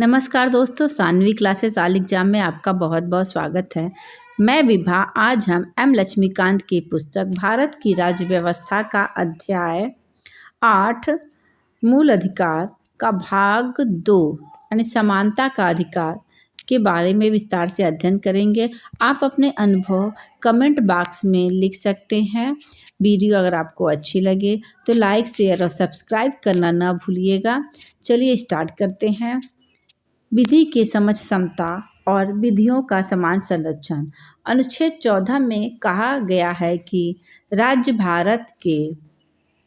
नमस्कार दोस्तों, सानवी क्लासेस आल एग्जाम में आपका बहुत बहुत स्वागत है। मैं विभा। आज हम एम लक्ष्मीकांत की पुस्तक भारत की राज्य व्यवस्था का अध्याय 8 मूल अधिकार का भाग 2 यानी समानता का अधिकार के बारे में विस्तार से अध्ययन करेंगे। आप अपने अनुभव कमेंट बॉक्स में लिख सकते हैं। वीडियो अगर आपको अच्छी लगे तो लाइक, शेयर और सब्सक्राइब करना ना भूलिएगा। चलिए स्टार्ट करते हैं। विधि के समझ समता और विधियों का समान संरक्षण। अनुच्छेद 14 में कहा गया है कि राज्य भारत के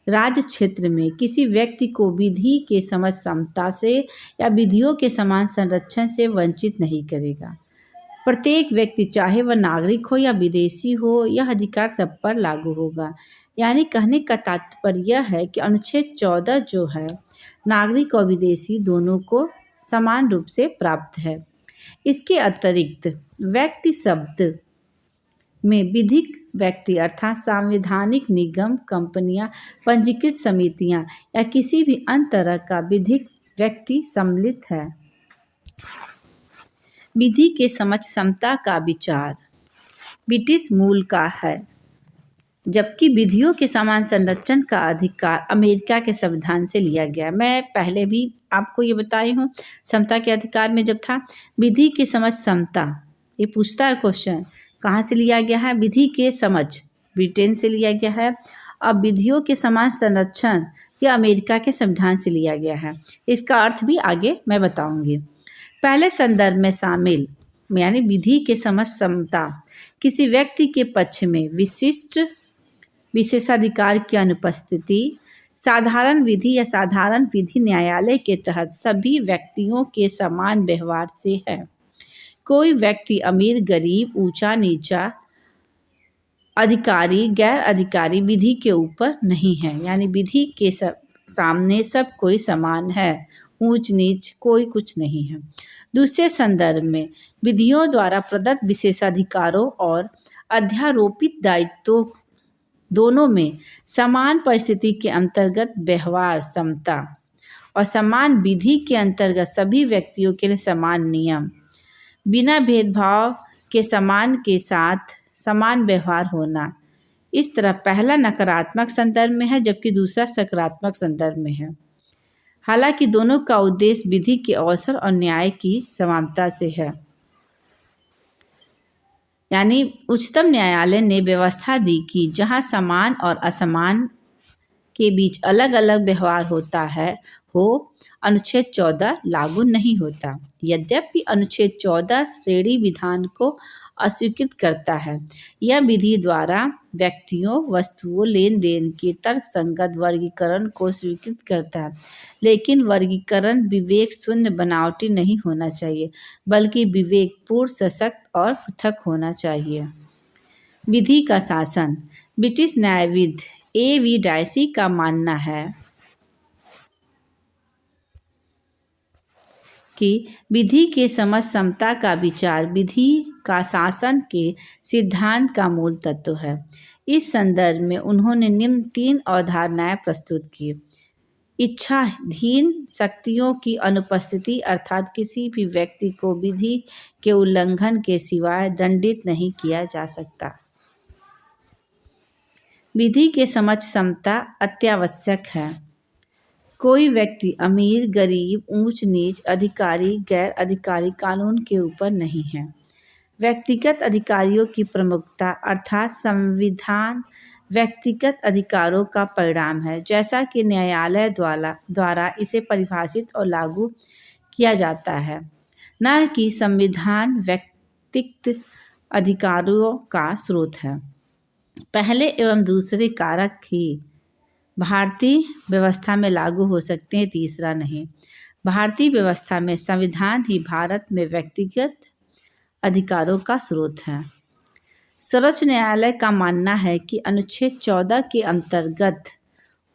राज्य क्षेत्र में किसी व्यक्ति को विधि के समझ समता से या विधियों के समान संरक्षण से वंचित नहीं करेगा। प्रत्येक व्यक्ति, चाहे वह नागरिक हो या विदेशी हो, यह अधिकार सब पर लागू होगा। यानी कहने का तात्पर्य यह है कि अनुच्छेद 14 जो है नागरिक और विदेशी दोनों को समान रूप से प्राप्त है। इसके अतिरिक्त व्यक्ति शब्द में विधिक व्यक्ति अर्थात संवैधानिक निगम, कंपनियां, पंजीकृत समितियां या किसी भी अन्य तरह का विधिक व्यक्ति सम्मिलित है। विधि के समझ समता का विचार ब्रिटिश मूल का है, जबकि विधियों के समान संरक्षण का अधिकार अमेरिका के संविधान से लिया गया। मैं पहले भी आपको ये बताई हूँ, समता के अधिकार में जब था विधि के समझ समता, ये पूछता है क्वेश्चन, कहाँ से लिया गया है? विधि के समझ ब्रिटेन से लिया गया है। अब विधियों के समान संरक्षण यह अमेरिका के संविधान से लिया गया है। इसका अर्थ भी आगे मैं बताऊंगी। पहले संदर्भ में शामिल यानी विधि के समझ समता किसी व्यक्ति के पक्ष में विशिष्ट विशेषाधिकार की अनुपस्थिति, साधारण विधि या साधारण विधि न्यायालय के तहत सभी व्यक्तियों के समान व्यवहार से है। कोई व्यक्ति अमीर गरीब, ऊंचा नीचा, अधिकारी गैर अधिकारी विधि के ऊपर नहीं है। यानी विधि के सामने सब कोई समान है, ऊंच नीच कोई कुछ नहीं है। दूसरे संदर्भ में विधियों द्वारा प्रदत्त विशेषाधिकारों और अध्यारोपित दायित्वों दोनों में समान परिस्थिति के अंतर्गत व्यवहार समता और समान विधि के अंतर्गत सभी व्यक्तियों के लिए समान नियम, बिना भेदभाव के समान के साथ समान व्यवहार होना। इस तरह पहला नकारात्मक संदर्भ में है जबकि दूसरा सकारात्मक संदर्भ में है। हालांकि दोनों का उद्देश्य विधि के अवसर और न्याय की समानता से है। यानी उच्चतम न्यायालय ने व्यवस्था दी कि जहां समान और असमान के बीच अलग अलग व्यवहार होता है अनुच्छेद 14 लागू नहीं होता। यद्यपि अनुच्छेद 14 श्रेणी विधान को अस्वीकृत करता है। यह विधि द्वारा व्यक्तियों, वस्तुओं, लेन देन के तर्कसंगत वर्गीकरण को स्वीकृत करता है, लेकिन वर्गीकरण विवेक शून्य बनावटी नहीं होना चाहिए, बल्कि विवेकपूर्ण, सशक्त और पृथक होना चाहिए। विधि का शासन। British न्यायविद A.V. डायसी का मानना है कि विधि के समझ समता का विचार विधि का शासन के सिद्धांत का मूल तत्व है। इस संदर्भ में उन्होंने निम्न 3 अवधारणाएं प्रस्तुत की। इच्छाधीन शक्तियों की अनुपस्थिति अर्थात किसी भी व्यक्ति को विधि के उल्लंघन के सिवाय दंडित नहीं किया जा सकता। विधि के समझ समता अत्यावश्यक है। कोई व्यक्ति अमीर गरीब, ऊंच नीच, अधिकारी गैर अधिकारी कानून के ऊपर नहीं है। व्यक्तिगत अधिकारियों की प्रमुखता अर्थात संविधान व्यक्तिगत अधिकारों का परिणाम है, जैसा कि न्यायालय द्वारा इसे परिभाषित और लागू किया जाता है, न कि संविधान व्यक्तिगत अधिकारों का स्रोत है। पहले एवं दूसरे कारक ही भारतीय व्यवस्था में लागू हो सकते हैं, तीसरा नहीं। भारतीय व्यवस्था में संविधान ही भारत में व्यक्तिगत अधिकारों का स्रोत है। सर्वोच्च न्यायालय का मानना है कि अनुच्छेद 14 के अंतर्गत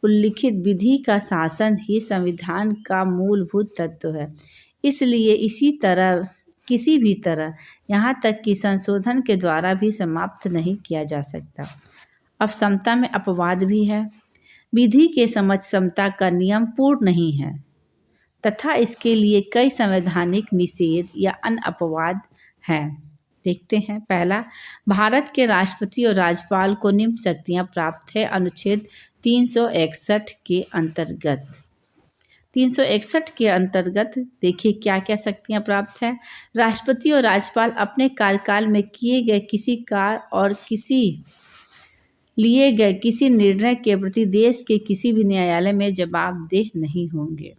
उल्लिखित विधि का शासन ही संविधान का मूलभूत तत्व है। इसलिए इसी तरह किसी भी तरह यहाँ तक कि संशोधन के द्वारा भी समाप्त नहीं किया जा सकता। अब समता में अपवाद भी है। विधि के समझ समता का नियम पूर्ण नहीं है, तथा इसके लिए कई संवैधानिक निषेध या अन्य अपवाद हैं। देखते हैं। पहला, भारत के राष्ट्रपति और राज्यपाल को निम्न शक्तियां प्राप्त है अनुच्छेद 361 के अंतर्गत। 361 के अंतर्गत देखिए क्या क्या शक्तियां प्राप्त है। राष्ट्रपति और राज्यपाल अपने कार्यकाल में किए गए किसी कार्य और लिए गए किसी निर्णय के प्रति देश के किसी भी न्यायालय में जवाबदेह नहीं होंगे।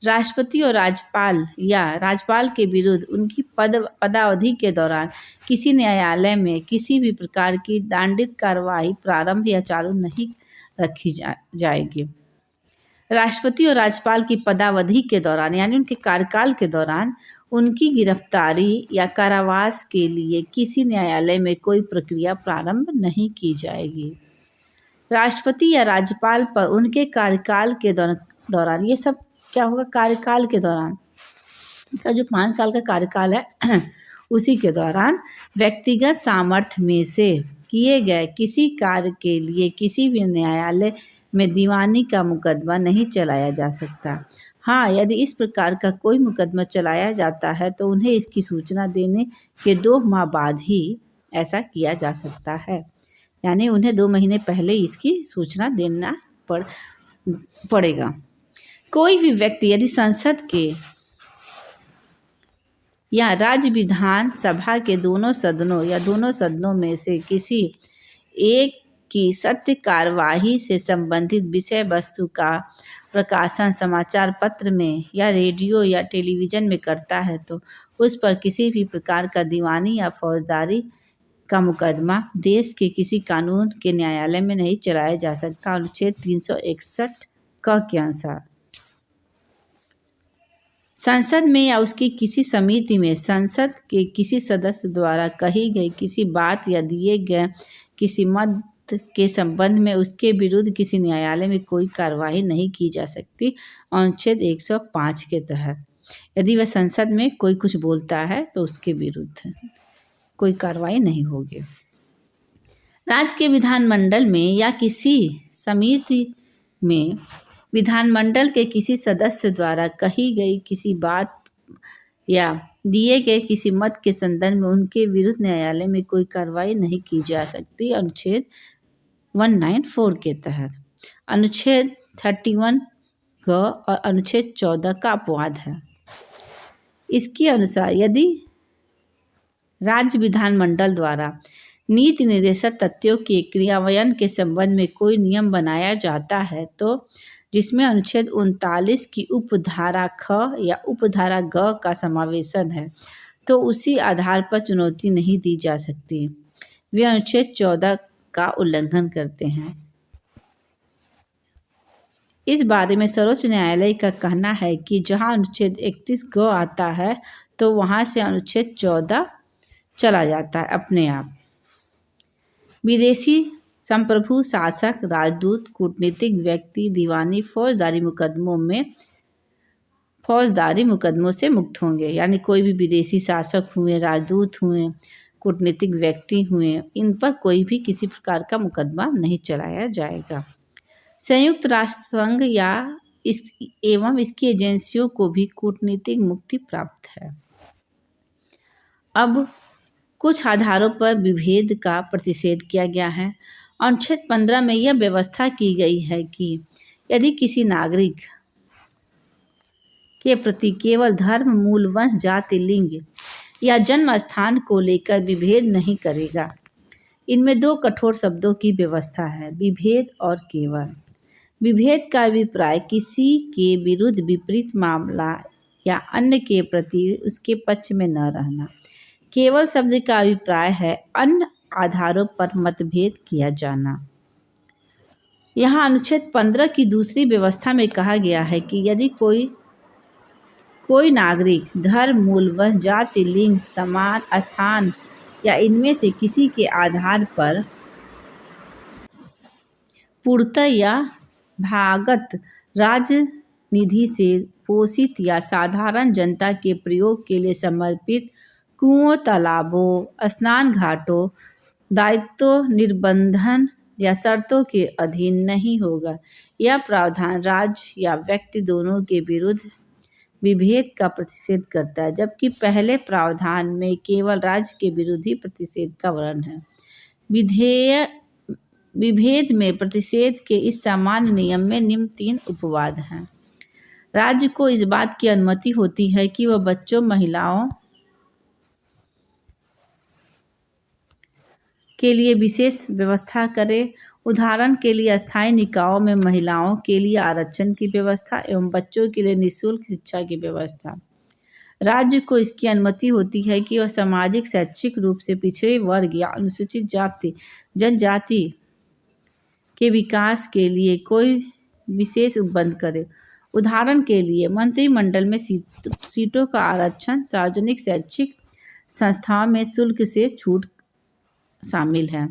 राष्ट्रपति और राज्यपाल या राज्यपाल के विरुद्ध उनकी पदावधि के दौरान किसी न्यायालय में किसी भी प्रकार की दंडित कार्रवाई प्रारंभ या चालू नहीं रखी जाएगी। राष्ट्रपति और राज्यपाल की पदावधि के दौरान यानी उनके कार्यकाल के दौरान उनकी गिरफ्तारी या कारावास के लिए किसी न्यायालय में कोई प्रक्रिया प्रारंभ नहीं की जाएगी। राष्ट्रपति या राज्यपाल पर उनके कार्यकाल के दौरान ये सब क्या होगा, कार्यकाल के दौरान का जो 5 साल का कार्यकाल है उसी के दौरान व्यक्तिगत सामर्थ्य में से किए गए किसी कार्य के लिए किसी भी न्यायालय में दीवानी का मुकदमा नहीं चलाया जा सकता। हाँ, यदि इस प्रकार का कोई मुकदमा चलाया जाता है तो उन्हें इसकी सूचना देने के 2 माह बाद ही ऐसा किया जा सकता है। यानी उन्हें 2 महीने पहले इसकी सूचना देना पड़ेगा। कोई भी व्यक्ति यदि संसद के या राज्य विधान सभा के दोनों सदनों या दोनों सदनों में से किसी एक की सत्य कार्यवाही से संबंधित विषय वस्तु का प्रकाशन समाचार पत्र में या रेडियो या टेलीविजन में करता है तो उस पर किसी भी प्रकार का दीवानी या फौजदारी का मुकदमा देश के किसी कानून के न्यायालय में नहीं चलाया जा सकता। अनुच्छेद 361 क के अनुसार संसद में या उसकी किसी समिति में संसद के किसी सदस्य द्वारा कही गई किसी बात या दिए गए किसी मत के संबंध में उसके विरुद्ध किसी न्यायालय में कोई कार्रवाई नहीं की जा सकती। अनुच्छेद 105 के तहत यदि वह संसद में कोई कुछ बोलता है तो उसके विरुद्ध कोई कार्रवाई नहीं होगी। राज्य के विधानमंडल में या किसी समिति में विधानमंडल के किसी सदस्य द्वारा कही गई किसी बात या दिए गए किसी मत के संदर्भ में उनके विरुद्ध न्यायालय में कोई कार्रवाई नहीं की जा सकती। अनुच्छेद 194 के तहत अनुच्छेद 31 ग और अनुच्छेद 14 का अपवाद है। इसके अनुसार यदि राज्य विधानमंडल द्वारा नीति निर्देशक तथ्यों के क्रियान्वयन के संबंध में कोई नियम बनाया जाता है तो जिसमें अनुच्छेद 39 की उपधारा ख या उपधारा ग का समावेशन है तो उसी आधार पर चुनौती नहीं दी जा सकती। वे अनुच्छेद 14 का उल्लंघन करते हैं। इस बारे में सर्वोच्च न्यायालय का कहना है कि जहां अनुच्छेद 31 ग आता है तो वहां से अनुच्छेद 14 चला जाता है अपने आप। विदेशी संप्रभु, शासक, राजदूत, कूटनीतिक व्यक्ति दीवानी फौजदारी मुकदमों से मुक्त होंगे। यानी कोई भी विदेशी शासक हुए, राजदूत हुए, कूटनीतिक व्यक्ति हुए, इन पर कोई भी किसी प्रकार का मुकदमा नहीं चलाया जाएगा। संयुक्त राष्ट्र संघ या एवं इसकी एजेंसियों को भी कूटनीतिक मुक्ति प्राप्त है। अब कुछ आधारों पर विभेद का प्रतिषेध किया गया है। अनुच्छेद 15 में यह व्यवस्था की गई है कि यदि किसी नागरिक के प्रति केवल धर्म, मूल, वंश, जाति, लिंग या जन्म स्थान को लेकर विभेद नहीं करेगा। इनमें 2 कठोर शब्दों की व्यवस्था है, विभेद और केवल। विभेद का अभिप्राय किसी के विरुद्ध विपरीत मामला या अन्य के प्रति उसके पक्ष में न रहना। केवल शब्द का अभिप्राय है अन्य आधारों पर मतभेद किया जाना। यहाँ अनुच्छेद 15 की दूसरी व्यवस्था में कहा गया है कि यदि कोई नागरिक धर्म, मूल, वंश, जाति, लिंग, समान स्थान या इनमें से किसी के आधार पर पूर्णतः या भागत राजनिधि से पोषित या साधारण जनता के प्रयोग के लिए समर्पित कुओं, तालाबों, स्नान घाटों, दायित्व, निर्बंधन या शर्तों के अधीन नहीं होगा। यह प्रावधान राज्य या व्यक्ति दोनों के विरुद्ध विभेद का प्रतिषेध करता है, जबकि पहले प्रावधान में केवल राज्य के विरोधी प्रतिषेध का वर्णन है। विभेद में प्रतिषेध के इस सामान्य नियम में निम्न 3 उपवाद हैं। राज्य को इस बात की अनुमति होती है कि वह बच्चों, महिलाओं के लिए विशेष व्यवस्था करे। उदाहरण के लिए अस्थायी निकायों में महिलाओं के लिए आरक्षण की व्यवस्था एवं बच्चों के लिए निःशुल्क शिक्षा की व्यवस्था। राज्य को इसकी अनुमति होती है कि वह सामाजिक, शैक्षिक रूप से पिछड़े वर्ग या अनुसूचित जाति, जनजाति के विकास के लिए कोई विशेष उपबंध करे। उदाहरण के लिए मंत्रिमंडल में सीटों का आरक्षण, सार्वजनिक शैक्षिक संस्थाओं में शुल्क से छूट शामिल है।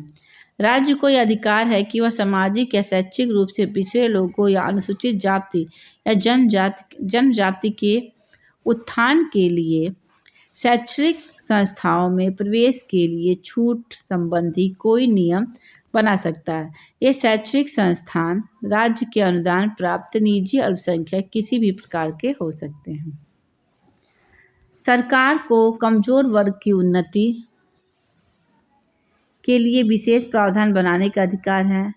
राज्य को यह अधिकार है कि वह सामाजिक या शैक्षिक रूप से पिछड़े लोगों या अनुसूचित जाति या जनजाति के उत्थान के लिए शैक्षणिक संस्थाओं में प्रवेश के लिए छूट संबंधी कोई नियम बना सकता है। ये शैक्षणिक संस्थान राज्य के अनुदान प्राप्त निजी अल्पसंख्यक किसी भी प्रकार के हो सकते हैं। सरकार को कमजोर वर्ग की उन्नति के लिए विशेष प्रावधान बनाने का अधिकार है।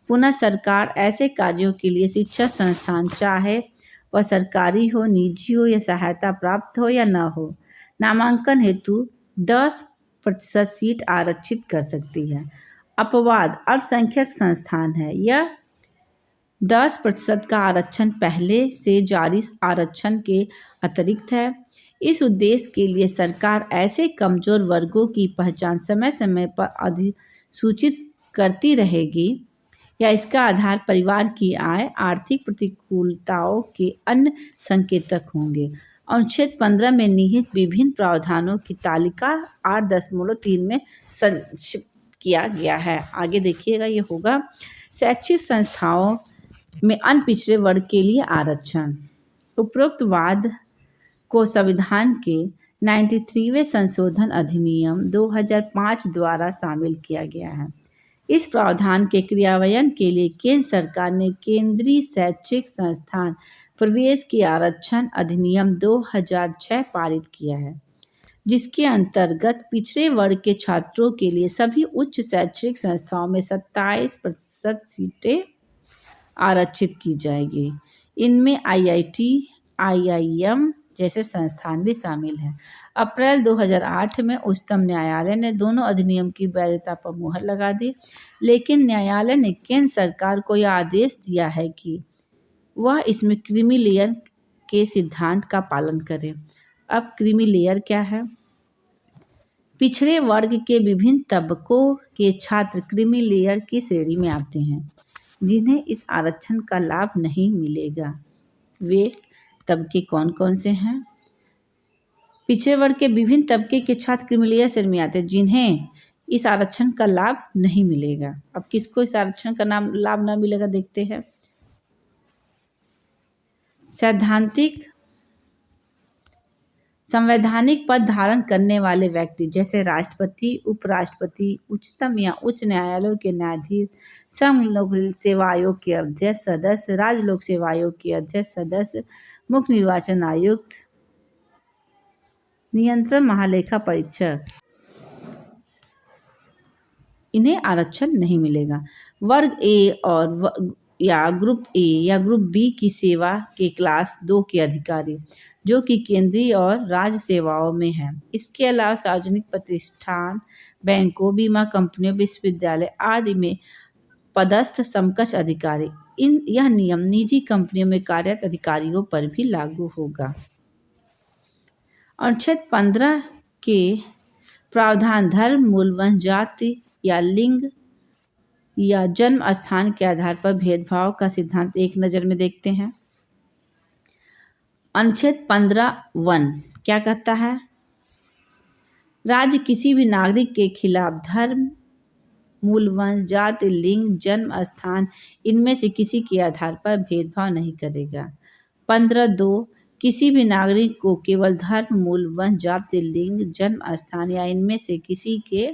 पुनः सरकार ऐसे कार्यों के लिए शिक्षा संस्थान, चाहे वह सरकारी हो, निजी हो या सहायता प्राप्त हो या न हो, नामांकन हेतु 10% सीट आरक्षित कर सकती है। अपवाद अल्पसंख्यक संस्थान है। यह 10% का आरक्षण पहले से जारी आरक्षण के अतिरिक्त है। इस उद्देश्य के लिए सरकार ऐसे कमजोर वर्गों की पहचान समय समय पर अधिसूचित करती रहेगी या इसका आधार परिवार की आय, आर्थिक प्रतिकूलताओं के अन्य संकेतक होंगे। अनुच्छेद 15 में निहित विभिन्न प्रावधानों की तालिका 8.3 में संक्षिप्त किया गया है। आगे देखिएगा, ये होगा शैक्षिक संस्थाओं में अन्य पिछड़े वर्ग के लिए आरक्षण। उपरोक्त वाद को संविधान के 93वें संशोधन अधिनियम 2005 द्वारा शामिल किया गया है। इस प्रावधान के क्रियान्वयन के लिए केंद्र सरकार ने केंद्रीय शैक्षिक संस्थान प्रवेश के आरक्षण अधिनियम 2006 पारित किया है, जिसके अंतर्गत पिछड़े वर्ग के छात्रों के लिए सभी उच्च शैक्षणिक संस्थाओं में 27% सीटें आरक्षित की जाएगी। इनमें IIT, IIM जैसे संस्थान भी शामिल हैं। अप्रैल 2008 में उच्चतम न्यायालय ने दोनों अधिनियम की वैधता पर मुहर लगा दी, लेकिन न्यायालय ने केंद्र सरकार को यह आदेश दिया है कि वह इसमें क्रीमी लेयर के सिद्धांत का पालन करे। अब क्रीमी लेयर क्या है? पिछड़े वर्ग के विभिन्न तबकों के छात्र क्रीमी लेयर की श्रेणी में आते हैं, जिन्हें इस आरक्षण का लाभ नहीं मिलेगा। वे तबके कौन कौन से हैं? पिछड़े वर्ग के विभिन्न तबके के छात्र क्रीमी लेयर श्रेणी में आते हैं, जिन्हें इस आरक्षण का लाभ नहीं मिलेगा। अब किसको इस आरक्षण का लाभ न मिलेगा, देखते हैं। सैद्धांतिक संवैधानिक पद धारण करने वाले व्यक्ति, जैसे राष्ट्रपति, उपराष्ट्रपति, उच्चतम या उच्च न्यायालयों के न्यायाधीश, संघ लोक सेवा आयोग के अध्यक्ष सदस्य, राज्य लोक सेवा आयोग के अध्यक्ष सदस्य, मुख्य निर्वाचन आयुक्त, नियंत्रण महालेखा परीक्षक, इन्हें आरक्षण नहीं मिलेगा। वर्ग ए और या ग्रुप ए या ग्रुप बी की सेवा के क्लास 2 के अधिकारी, जो कि केंद्रीय और राज्य सेवाओं में हैं। इसके अलावा सार्वजनिक प्रतिष्ठान, बैंकों, बीमा कंपनियों, विश्वविद्यालय आदि में पदस्थ समकक्ष अधिकारी। यह नियम निजी कंपनियों में कार्यरत अधिकारियों पर भी लागू होगा। अनुच्छेद 15 के प्रावधान धर्म, मूल, वंश, जाति या लिंग या जन्म स्थान के आधार पर भेदभाव का सिद्धांत एक नज़र में देखते हैं। अनुच्छेद 15(1) क्या कहता है? राज्य किसी भी नागरिक के खिलाफ धर्म, मूल, वंश, जाति, लिंग, जन्म स्थान इनमें से किसी के आधार पर भेदभाव नहीं करेगा। 15(2) किसी भी नागरिक को केवल धर्म, मूल, वंश, जाति, लिंग, जन्म स्थान या इनमें से किसी के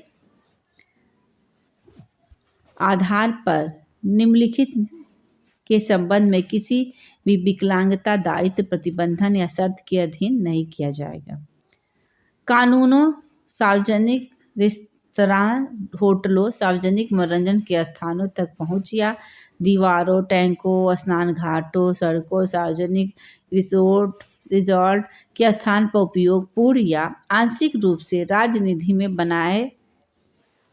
आधार पर निम्नलिखित के संबंध में किसी भी विकलांगता दायित्व प्रतिबंधन या शर्त के अधीन नहीं किया जाएगा। कानूनों सार्वजनिक रेस्तरां, होटलों, सार्वजनिक मनोरंजन के स्थानों तक पहुंच या दीवारों, टैंकों, स्नान घाटों, सड़कों, सार्वजनिक रिजॉर्ट के स्थान पर उपयोग पूर्ण या आंशिक रूप से राज्य निधि में बनाए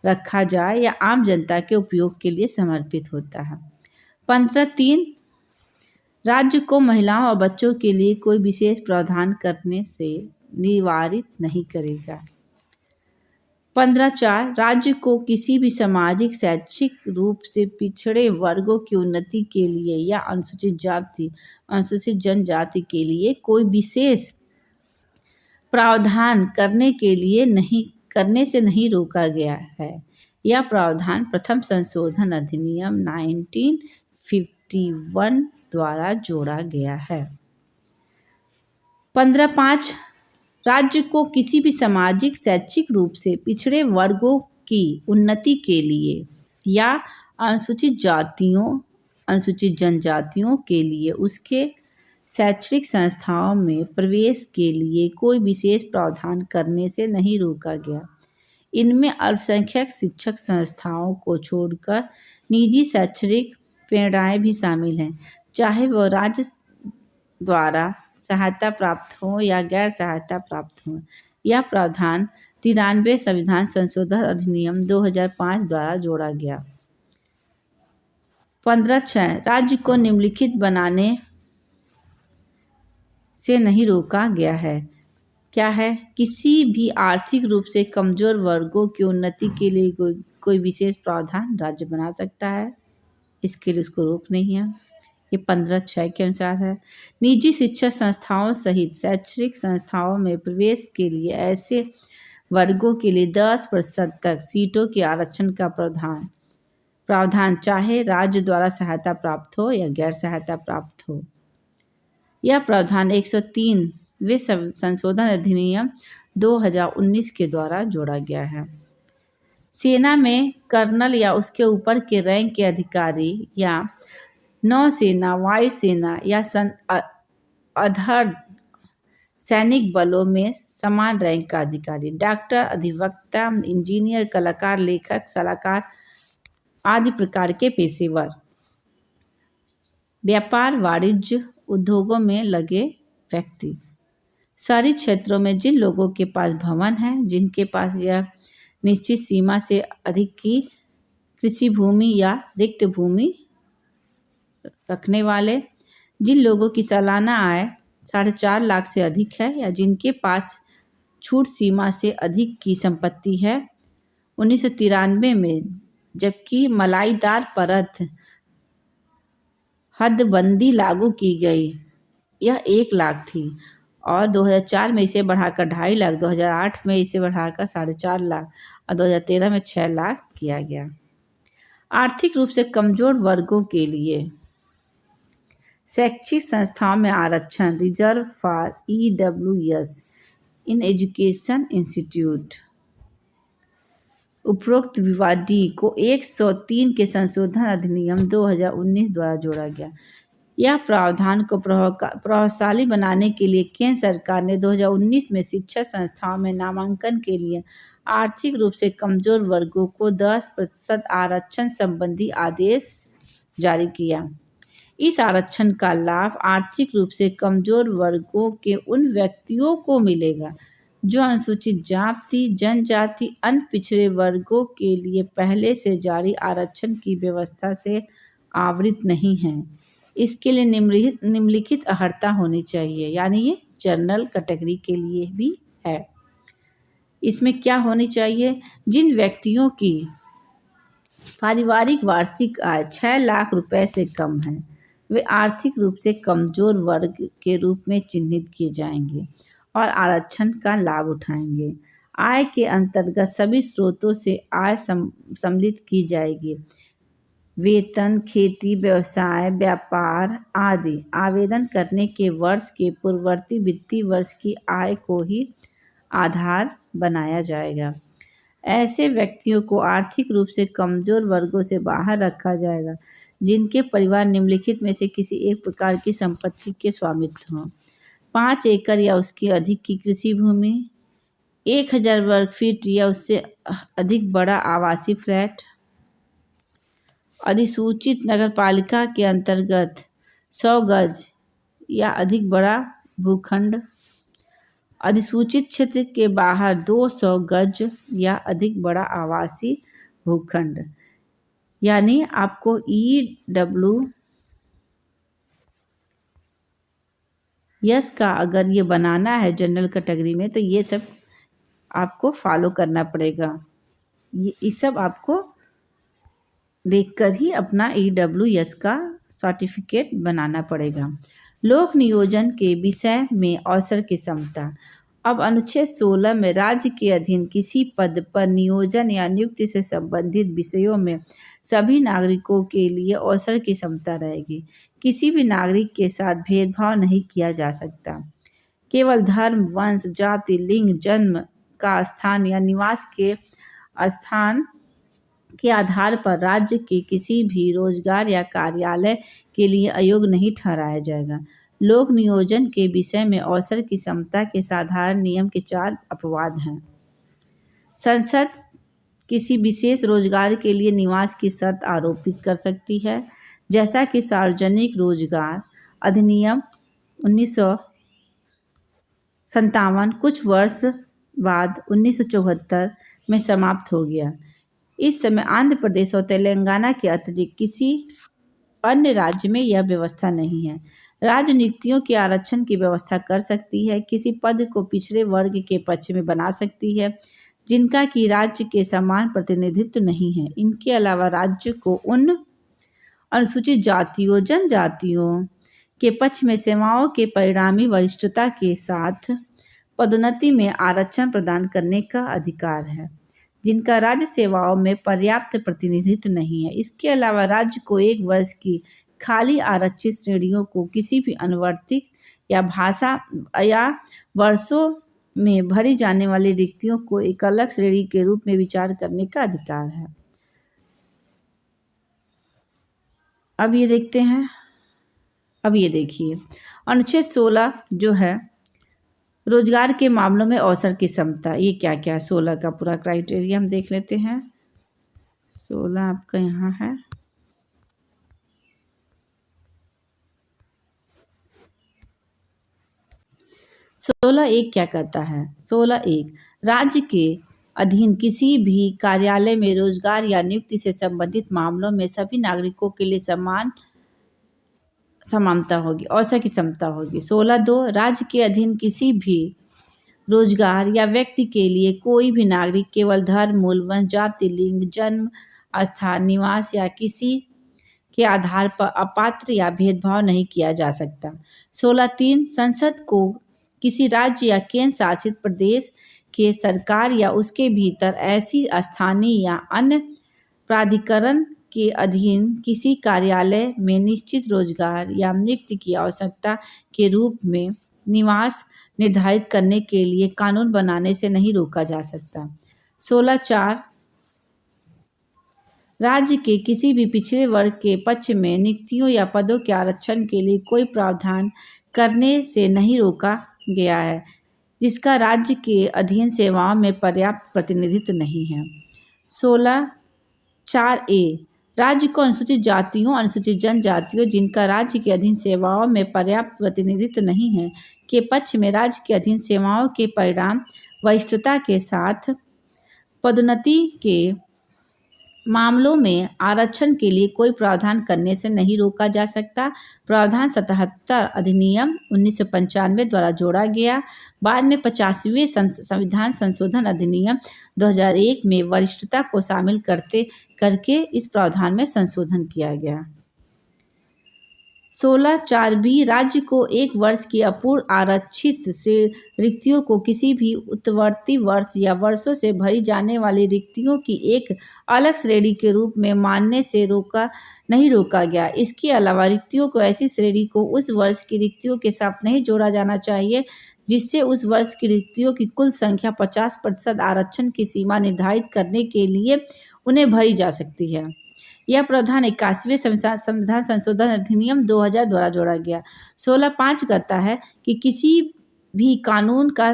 रखा जाए या आम जनता के उपयोग के लिए समर्पित होता है। 15(3) राज्य को महिलाओं और बच्चों के लिए कोई विशेष प्रावधान करने से निवारित नहीं करेगा। 15(4) राज्य को किसी भी सामाजिक शैक्षिक रूप से पिछड़े वर्गों की उन्नति के लिए या अनुसूचित जाति, अनुसूचित जनजाति के लिए कोई विशेष प्रावधान करने से नहीं रोका गया है। यह प्रावधान प्रथम संशोधन अधिनियम 1951 द्वारा जोड़ा गया है। 15(5) राज्य को किसी भी सामाजिक शैक्षिक रूप से पिछड़े वर्गों की उन्नति के लिए या अनुसूचित जातियों, अनुसूचित जनजातियों के लिए उसके शैक्षणिक संस्थाओं में प्रवेश के लिए कोई विशेष प्रावधान करने से नहीं रोका गया। इनमें अल्पसंख्यक शिक्षक संस्थाओं को छोड़कर निजी शैक्षणिक प्रेरणाएं भी शामिल हैं, चाहे वह राज्य द्वारा सहायता प्राप्त हो या गैर सहायता प्राप्त हो। यह प्रावधान 93 संविधान संशोधन अधिनियम 2005 द्वारा जोड़ा गया। 15(6) राज्य को निम्नलिखित बनाने से नहीं रोका गया है। क्या है? किसी भी आर्थिक रूप से कमजोर वर्गों की उन्नति के लिए कोई विशेष प्रावधान राज्य बना सकता है, इसके लिए उसको रोक नहीं है। ये 15(6) के अनुसार है। निजी शिक्षा संस्थाओं सहित शैक्षणिक संस्थाओं में प्रवेश के लिए ऐसे वर्गों के लिए 10% तक सीटों के आरक्षण का प्रावधान चाहे राज्य द्वारा सहायता प्राप्त हो या गैर सहायता प्राप्त हो। यह प्रावधान 103वें संशोधन अधिनियम 2019 के द्वारा जोड़ा गया है। सेना में कर्नल या उसके ऊपर के रैंक के अधिकारी या नौसेना, वायुसेना या अधर सैनिक बलों में समान रैंक का अधिकारी, डॉक्टर, अधिवक्ता, इंजीनियर, कलाकार, लेखक, सलाहकार आदि प्रकार के पेशेवर, व्यापार, वाणिज्य, उद्योगों में लगे व्यक्ति, शहरी क्षेत्रों में जिन लोगों के पास भवन है, जिनके पास यह निश्चित सीमा से अधिक की कृषि भूमि या रिक्त भूमि रखने वाले, जिन लोगों की सालाना आय 4.5 लाख से अधिक है या जिनके पास छूट सीमा से अधिक की संपत्ति है। 1993 में जबकि मलाईदार परत हदबंदी लागू की गई, यह 1 लाख थी और 2004 में इसे बढ़ाकर 2.5 लाख, 2008 में इसे बढ़ाकर 4.5 लाख और 2013 में 6 लाख किया गया। आर्थिक रूप से कमजोर वर्गों के लिए शैक्षिक संस्थाओं में आरक्षण reserve for EWS in education institute उपरोक्त विवाद डी को 103 के संशोधन अधिनियम 2019 द्वारा जोड़ा गया। यह प्रावधान को प्रभावशाली बनाने के लिए केंद्र सरकार ने 2019 में शिक्षा संस्थाओं में नामांकन के लिए आर्थिक रूप से कमजोर वर्गों को 10% आरक्षण संबंधी आदेश जारी किया। इस आरक्षण का लाभ आर्थिक रूप से कमजोर वर्गों के उन व्यक्तियों को मिलेगा जो अनुसूचित जाति, जनजाति, अन्य पिछड़े वर्गों के लिए पहले से जारी आरक्षण की व्यवस्था से आवृत नहीं हैं। इसके लिए निम्नलिखित अर्हता होनी चाहिए, यानी ये जनरल कैटेगरी के लिए भी है। इसमें क्या होनी चाहिए? जिन व्यक्तियों की पारिवारिक वार्षिक आय 6 लाख रुपए से कम है, वे आर्थिक रूप से कमजोर वर्ग के रूप में चिन्हित किए जाएंगे और आरक्षण का लाभ उठाएंगे। आय के अंतर्गत सभी स्रोतों से आय सम्मिलित की जाएगी। वेतन, खेती, व्यवसाय, व्यापार आदि आवेदन करने के वर्ष के पूर्ववर्ती वित्तीय वर्ष की आय को ही आधार बनाया जाएगा। ऐसे व्यक्तियों को आर्थिक रूप से कमजोर वर्गों से बाहर रखा जाएगा जिनके परिवार निम्नलिखित में से किसी एक प्रकार की संपत्ति के स्वामित्व हों। 5 एकड़ या उसके अधिक की कृषि भूमि, 1000 वर्ग फीट या उससे अधिक बड़ा आवासीय फ्लैट, अधिसूचित नगरपालिका के अंतर्गत 100 गज या अधिक बड़ा भूखंड, अधिसूचित क्षेत्र के बाहर 200 गज या अधिक बड़ा आवासीय भूखंड। यानी आपको EWS का अगर ये बनाना है जनरल कैटेगरी में तो ये सब आपको फॉलो करना पड़ेगा। ये सब आपको देखकर ही अपना EWS का सर्टिफिकेट बनाना पड़ेगा। लोक नियोजन के विषय में अवसर की समता। अब अनुच्छेद 16 में राज्य के अधीन किसी पद पर नियोजन या नियुक्ति से संबंधित विषयों में सभी नागरिकों के लिए अवसर की समता रहेगी। किसी भी नागरिक के साथ भेदभाव नहीं किया जा सकता। केवल धर्म, वंश, जाति, लिंग, जन्म का स्थान या निवास के स्थान के आधार पर राज्य के किसी भी रोजगार या कार्यालय के लिए अयोग्य नहीं ठहराया जाएगा। लोक नियोजन के विषय में अवसर की समता के साधारण नियम के 4 अपवाद हैं। संसद किसी विशेष रोजगार के लिए निवास की शर्त आरोपित कर सकती है, जैसा कि सार्वजनिक रोजगार अधिनियम 1957 कुछ वर्ष बाद 1974 में समाप्त हो गया। इस समय आंध्र प्रदेश और तेलंगाना के अतिरिक्त किसी अन्य राज्य में यह व्यवस्था नहीं है। राज्य नियुक्तियों के आरक्षण की व्यवस्था कर सकती है, किसी पद को पिछड़े वर्ग के पक्ष में बना सकती है जिनका कि राज्य के समान प्रतिनिधित्व नहीं है। इनके अलावा राज्य को उन अनुसूचित जातियों, जनजातियों के पक्ष में सेवाओं के परिणामी वरिष्ठता के साथ पदोन्नति में आरक्षण प्रदान करने का अधिकार है जिनका राज्य सेवाओं में पर्याप्त प्रतिनिधित्व नहीं है। इसके अलावा राज्य को 1 वर्ष की खाली आरक्षित श्रेणियों को किसी भी अनुवर्तित या भाषा या वर्षों में भरी जाने वाली रिक्तियों को एक अलग श्रेणी के रूप में विचार करने का अधिकार है। अब ये देखिए अनुच्छेद 16 जो है रोजगार के मामलों में अवसर की समता, ये क्या क्या है 16 का पूरा क्राइटेरिया हम देख लेते हैं। 16 आपका यहाँ है। सोलह एक क्या कहता है? 16(1) राज्य के अधीन किसी भी कार्यालय में रोजगार या नियुक्ति से संबंधित मामलों में सभी नागरिकों के लिए समानता होगी, अवसर की समता होगी। 16(2) राज्य के अधीन किसी भी रोजगार या व्यक्ति के लिए कोई भी नागरिक केवल धर्म, मूल, वंश, जाति, लिंग, जन्म स्थान, निवास या किसी के आधार पर अपात्र या भेदभाव नहीं किया जा सकता। 16(3) संसद को किसी राज्य या केंद्र शासित प्रदेश के सरकार या उसके भीतर ऐसी स्थानीय या अन्य प्राधिकरण के अधीन किसी कार्यालय में निश्चित रोजगार या नियुक्ति की आवश्यकता के रूप में निवास निर्धारित करने के लिए कानून बनाने से नहीं रोका जा सकता। 16(4) राज्य के किसी भी पिछड़े वर्ग के पक्ष में नियुक्तियों या पदों के आरक्षण के लिए कोई प्रावधान करने से नहीं रोका गया है जिसका राज्य के अधीन सेवाओं में पर्याप्त प्रतिनिधित्व नहीं है। 16(4)(a) राज्य को अनुसूचित जातियों, अनुसूचित जनजातियों जिनका राज्य के अधीन सेवाओं में पर्याप्त प्रतिनिधित्व नहीं है के पक्ष में राज्य के अधीन सेवाओं के परिणाम वरिष्ठता के साथ पदोन्नति के मामलों में आरक्षण के लिए कोई प्रावधान करने से नहीं रोका जा सकता। प्रावधान 77 अधिनियम 1995 द्वारा जोड़ा गया। बाद में 50वें संविधान संशोधन अधिनियम 2001 में वरिष्ठता को शामिल करके इस प्रावधान में संशोधन किया गया। 16(4)(b) राज्य को 1 वर्ष की अपूर्ण आरक्षित रिक्तियों को किसी भी उत्तरवर्ती वर्ष या वर्षों से भरी जाने वाली रिक्तियों की एक अलग श्रेणी के रूप में मानने से नहीं रोका गया। इसके अलावा रिक्तियों को ऐसी श्रेणी को उस वर्ष की रिक्तियों के साथ नहीं जोड़ा जाना चाहिए जिससे उस वर्ष की रिक्तियों की कुल संख्या 50% आरक्षण की सीमा निर्धारित करने के लिए उन्हें भरी जा सकती है। यह प्रावधान 81वें संविधान संशोधन अधिनियम 2000 द्वारा जोड़ा गया। 16(5) कहता है कि किसी भी कानून का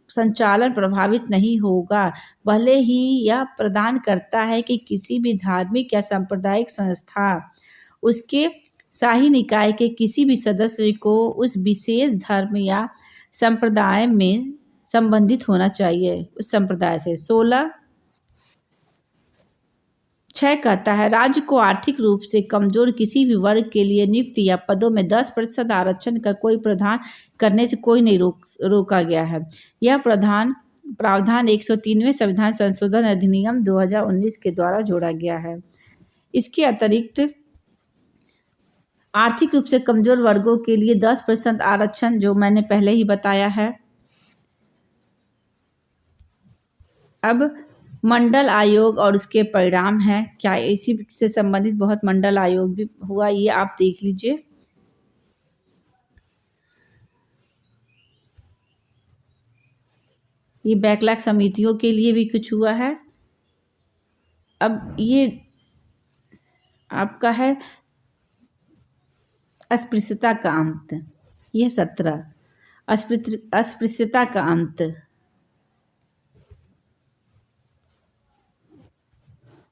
संचालन प्रभावित नहीं होगा, भले ही यह प्रदान करता है कि किसी भी धार्मिक या सांप्रदायिक संस्था उसके शाही निकाय के किसी भी सदस्य को उस विशेष धर्म या संप्रदाय में संबंधित होना चाहिए उस संप्रदाय से। 16(6) कहता है राज्य को आर्थिक रूप से कमजोर किसी भी वर्ग के लिए नियुक्ति या पदों में 10% आरक्षण का कोई प्रावधान करने से कोई नहीं रोका गया है। यह प्रावधान 103वें संविधान संशोधन अधिनियम 2019 के द्वारा जोड़ा गया है। इसके अतिरिक्त आर्थिक रूप से कमजोर वर्गों के लिए 10% आरक्षण जो मैंने पहले ही बताया है। अब मंडल आयोग और उसके परिणाम हैं, क्या इसी से संबंधित बहुत मंडल आयोग भी हुआ, ये आप देख लीजिए। ये बैकलॉग समितियों के लिए भी कुछ हुआ है। अब ये आपका है अस्पृश्यता का अंत, यह 17 अस्पृश्यता का अंत।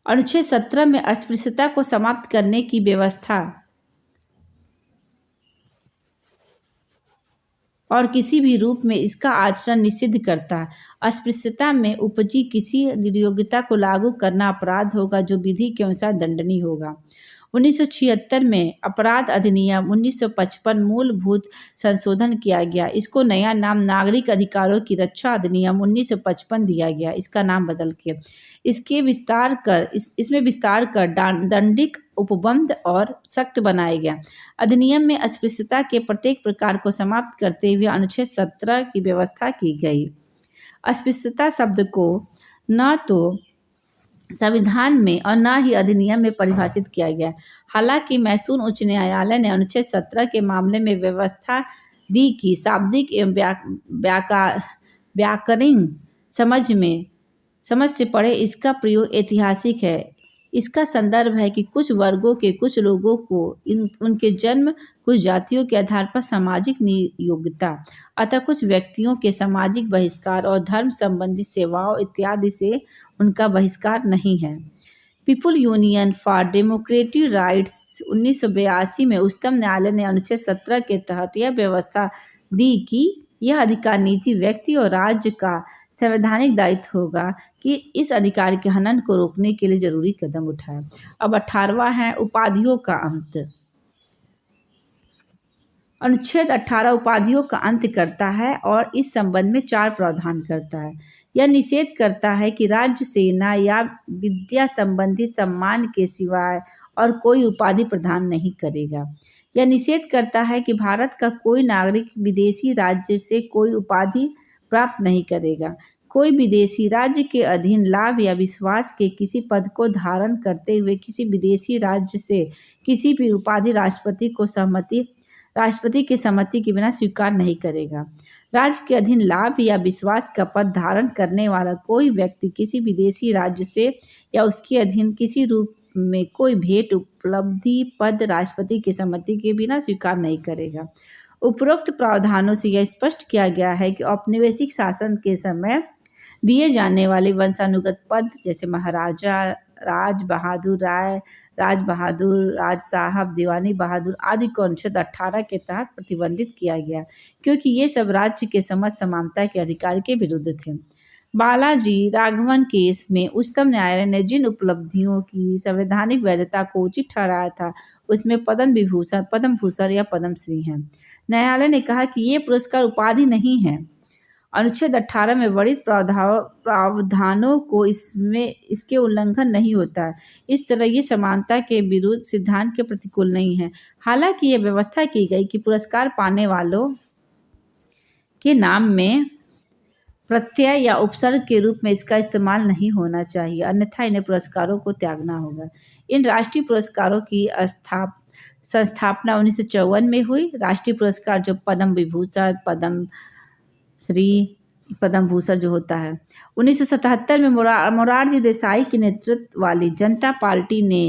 अनुच्छेद 17 में अस्पृश्यता को समाप्त करने की व्यवस्था और किसी भी रूप में इसका आचरण निषिद्ध करता है। अस्पृश्यता में उपजी किसी निर्योग्यता को लागू करना अपराध होगा जो विधि के अनुसार दंडनीय होगा। 1976 में अपराध अधिनियम 1955 मूलभूत संशोधन किया गया। इसको नया नाम नागरिक अधिकारों की रक्षा अधिनियम 1955 दिया गया, इसका नाम बदल के। इसमें विस्तार कर दंडिक उपबंध और सख्त बनाया गया। अधिनियम में अस्पृश्यता के प्रत्येक प्रकार को समाप्त करते हुए अनुच्छेद 17 की व्यवस्था की गई। अस्पृश्यता शब्द को न तो संविधान में और न ही अधिनियम में परिभाषित किया गया। हालांकि मैसूर उच्च न्यायालय ने अनुच्छेद 17 के मामले में व्यवस्था दी कि शाब्दिक एवं व्याकरणिक समझ से परे इसका प्रयोग ऐतिहासिक है। इसका संदर्भ है कि कुछ वर्गों के कुछ लोगों को उनके जन्म, कुछ जातियों के आधार पर सामाजिक योग्यता, अतः कुछ व्यक्तियों के सामाजिक बहिष्कार और धर्म संबंधी सेवाओं इत्यादि से उनका बहिष्कार नहीं है। People union for democratic rights 1982 में उच्चतम न्यायालय ने अनुच्छेद 17 के तहत यह व्यवस्था दी कि यह अधिकार निजी व्यक्ति और राज्य का संवैधानिक दायित्व होगा कि इस अधिकार के हनन को रोकने के लिए जरूरी कदम उठाए। अब 18वां है उपाधियों का अंत। अनुच्छेद 18 उपाधियों का अंत करता है और इस संबंध में 4 प्रावधान करता है। यह निषेध करता है कि राज्य, सेना या विद्या संबंधी सम्मान के सिवाय और कोई उपाधि प्रदान नहीं करेगा। यह निषेध करता है कि भारत का कोई नागरिक विदेशी राज्य से कोई उपाधि प्राप्त नहीं करेगा। कोई विदेशी राज्य के अधीन लाभ या विश्वास के किसी पद को धारण करते हुए किसी विदेशी राज्य से किसी भी उपाधि राष्ट्रपति की सम्मति के बिना स्वीकार नहीं करेगा। राज्य के अधीन लाभ या विश्वास का पद धारण करने वाला कोई व्यक्ति किसी विदेशी राज्य से या उसके अधीन किसी रूप में कोई भेंट, उपलब्धि, पद राष्ट्रपति की सम्मति के बिना स्वीकार नहीं करेगा। उपरोक्त प्रावधानों से यह स्पष्ट किया गया है कि औपनिवेशिक शासन के समय दिए जाने वाले वंशानुगत पद जैसे महाराजा, राज बहादुर राय, राज बहादुर, राज साहब, दीवानी बहादुर आदि को अनुच्छेद 18 के तहत प्रतिबंधित किया गया, क्योंकि ये सब राज्य के समझ समानता के अधिकार के विरुद्ध थे। बालाजी राघवन केस में उच्चतम न्यायालय ने जिन उपलब्धियों की संवैधानिक वैधता को उचित ठहराया था उसमें पद्म विभूषण, पद्म भूषण या पद्मश्री हैं। न्यायालय ने कहा कि ये पुरस्कार उपाधि नहीं है। अनुच्छेद 18 में वर्णित प्रावधानों को इसके उल्लंघन नहीं होता है। इस तरह ये समानता के विरुद्ध सिद्धांत के प्रतिकूल नहीं है। हालांकि यह व्यवस्था की गई कि पुरस्कार पाने वालों के नाम में प्रत्यय या उपसर्ग के रूप में इसका इस्तेमाल नहीं होना चाहिए, अन्यथा इन्हें पुरस्कारों को त्यागना होगा। इन राष्ट्रीय पुरस्कारों की संस्थापना 1954 में हुई। राष्ट्रीय पुरस्कार जो पद्म विभूषण, पद्म श्री पद्म भूषण जो होता है। 1977 में मोरारजी देसाई के नेतृत्व वाली जनता पार्टी ने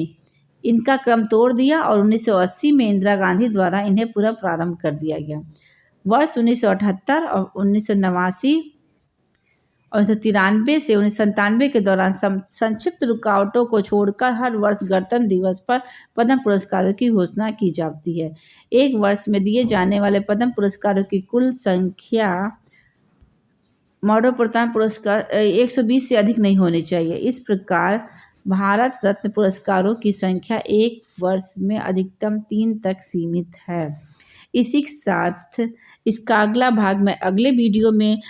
इनका क्रम तोड़ दिया और 1980 में इंदिरा गांधी द्वारा इन्हें पुनः प्रारंभ कर दिया गया। वर्ष 1978 और 1989 और 1993 से 1997 के दौरान संक्षिप्त रुकावटों को छोड़कर हर वर्ष गणतंत्र दिवस पर पद्म पुरस्कारों की घोषणा की जाती है। एक वर्ष में दिए जाने वाले पद्म पुरस्कारों की कुल संख्या मरणोपरांत पुरस्कार 120 से अधिक नहीं होनी चाहिए। इस प्रकार भारत रत्न पुरस्कारों की संख्या एक वर्ष में अधिकतम 3 तक सीमित है। इसी के साथ इसका अगला भाग मैं अगले वीडियो में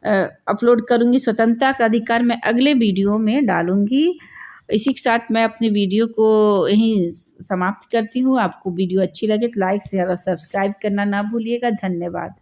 अपलोड करूंगी। स्वतंत्रता का अधिकार मैं अगले वीडियो में डालूंगी। इसी के साथ मैं अपने वीडियो को यहीं समाप्त करती हूँ। आपको वीडियो अच्छी लगे तो लाइक शेयर और सब्सक्राइब करना ना भूलिएगा। धन्यवाद।